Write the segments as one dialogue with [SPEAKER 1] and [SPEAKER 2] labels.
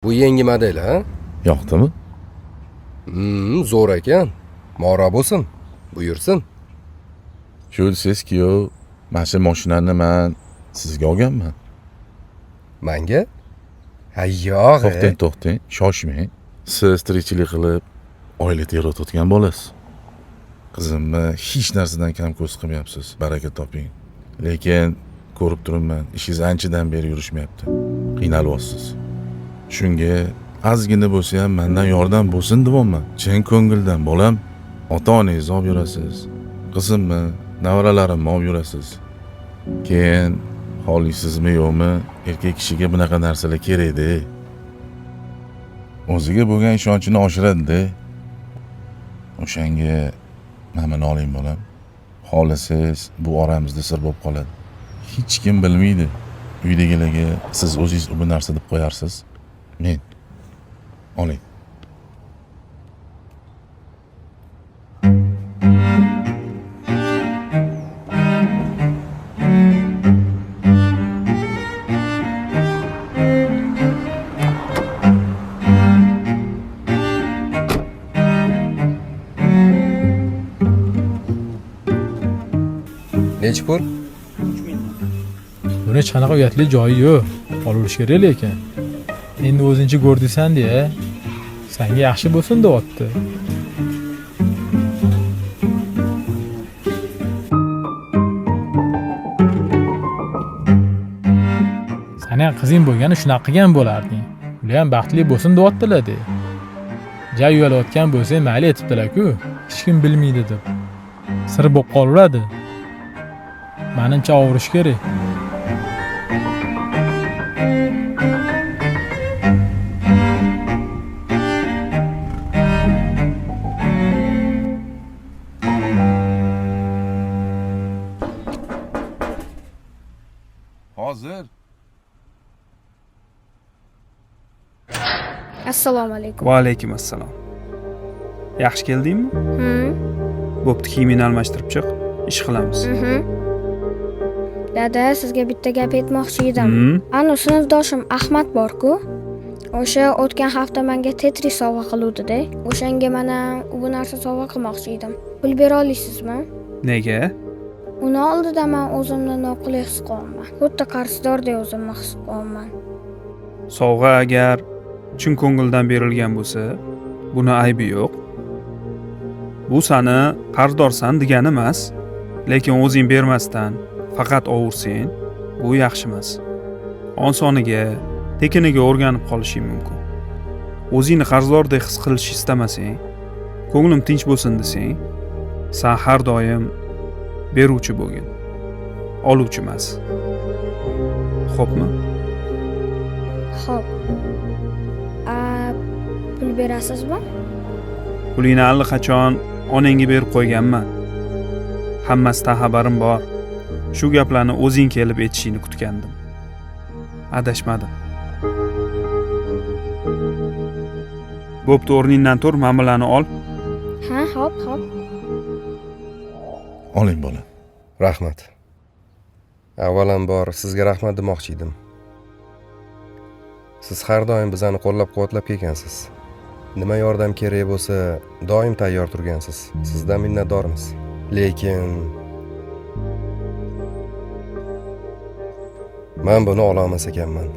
[SPEAKER 1] Bu yangi model, ha?
[SPEAKER 2] Yoqdimi?
[SPEAKER 1] Zo'r ekan. Mora bo'lsin. Buyursin.
[SPEAKER 2] Shu desiz-ku, mana shu mashinani men sizga olganman.
[SPEAKER 1] Menga? Ha, yo'q.
[SPEAKER 2] To'xtang, shoshmang. Siz tirikchilik qilib, oila yaratayotgan bo'lasiz. Qizimni hech narsadan kam ko'z qilmayapsiz. Baraka toping. Lekin ko'rib turibman, ishingiz anchadan beri yurishmayapti. Qiynalyapsiz. Shunga ozgina bo'lsa ham mendan yordam bo'lsin deyapman. Chin ko'ngildan bolam, ota-onangizni olib yurasiz. Qizimni, nevaralarimni olib yurasiz. Keyin xohlaysizmi yo'qmi, erkak kishiga bunaqa narsalar kerak-da. O'ziga bo'lgan ishonchini oshiradi-da. O'shanga mana oling bolam. Xohlasangiz bu oramizda sir bo'lib qoladi. Hech kim bilmaydi. Uydagilarga siz o'zingiz bu narsa deb qo'yarsiz. Men. Oling.
[SPEAKER 1] Nechi pul?
[SPEAKER 3] Buni hech qanaqa uyatli joyi yo'q. Olib kerak lekin. Endi o'zingchi ko'rdisan-da, senga yaxshi bo'lsin deyapti. Seni qizing bo'lgani shunaqa qilgan bo'larding. Ular ham baxtli bo'lsin deyaptilar-da. Joy yo'layotgan bo'lsa, mayli etibdilar-ku, hech kim bilmaydi deb. Sir bo'lib qolaveradi. Menimcha ovurish kerak.
[SPEAKER 2] Hozir.
[SPEAKER 4] Assalomu alaykum.
[SPEAKER 5] Va alaykum assalom. Yaxshi keldingmi? Bo'pti, kiyimini almashtirib chiq. Ish qilamiz.
[SPEAKER 4] Dada, sizga bitta gap aytmoqchi edim. Ana sinfdoshim Ahmad bor-ku. O'sha o'tgan hafta menga Tetris sovg'a qiluvdi-da. O'shanga mana bu narsa sovg'a qilmoqchi edim. Pul bera olasizmi?
[SPEAKER 5] Nega?
[SPEAKER 4] Uni oldida men o'zimni noqulay his qilaman. Xuddi qarzdordek o'zimni his qilaman.
[SPEAKER 5] Sovg'a agar chin ko'ngildan berilgan bo'lsa, buni aybi yo'q. Bu seni qarzdorsan degani emas, lekin o'zing bermasdan faqat ovursang, bu yaxshi emas. Osoniga, tekiniga o'rganib qolishing mumkin. O'zingni qarzdordek his qilish istamasang, ko'nglim tinch bo'lsin desang, sen har doim beruvchi bo'lgin. Oluvchi emas. Xo'pmi?
[SPEAKER 4] Xo'p. Pul berasizmi?
[SPEAKER 5] Pulingni allaqachon onangga berib qo'yganman. Hammasidan xabarim bor. Shu gaplarni o'zing kelib aytishingni kutgandim. Adashmadim. Bo'pti, o'rningdan tur, ma'mulani ol.
[SPEAKER 4] Ha, hop.
[SPEAKER 2] Oling bolam.
[SPEAKER 1] Rahmat. Avvalambor sizga rahmat demoqchi edim. Siz har doim bizani qo'llab-quvvatlab kelgansiz. Nima yordam kerak bo'lsa, doim tayyor turgansiz. Sizdan minnatdormiz. Lekin men buni ola olmas ekanman.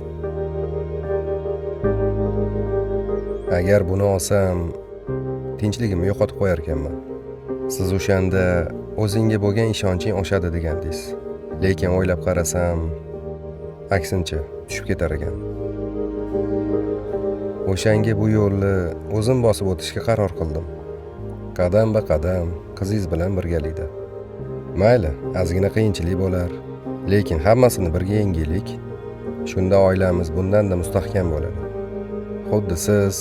[SPEAKER 1] Agar buni olsam, tinchligimni yo'qotib qo'yar ekanman. Siz o'shanda o'zingga bo'lgan ishonching oshadi degandingiz. Lekin o'ylab qarasam, aksincha tushib ketar ekan. O'shanga bu yo'lni o'zim bosib o'tishga qaror qildim. Qadam-ba-qadam qizingiz bilan birgalikda. Mayli, ozgina qiyinchilik bo'lar, lekin hammasini birga yengaylik. Shunda oilamiz bundan-da mustahkam bo'ladi. Xuddi siz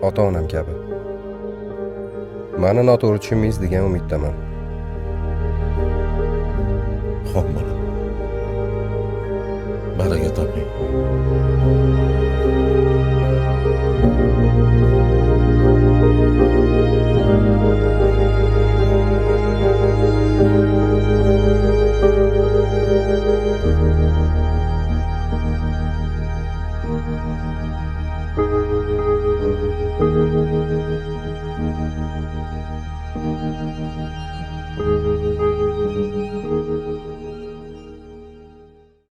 [SPEAKER 1] ota-onam kabi. Meni noto'g'ri tushunmaysiz degan umiddaman.
[SPEAKER 2] Xo'p bolam. Baraka toping.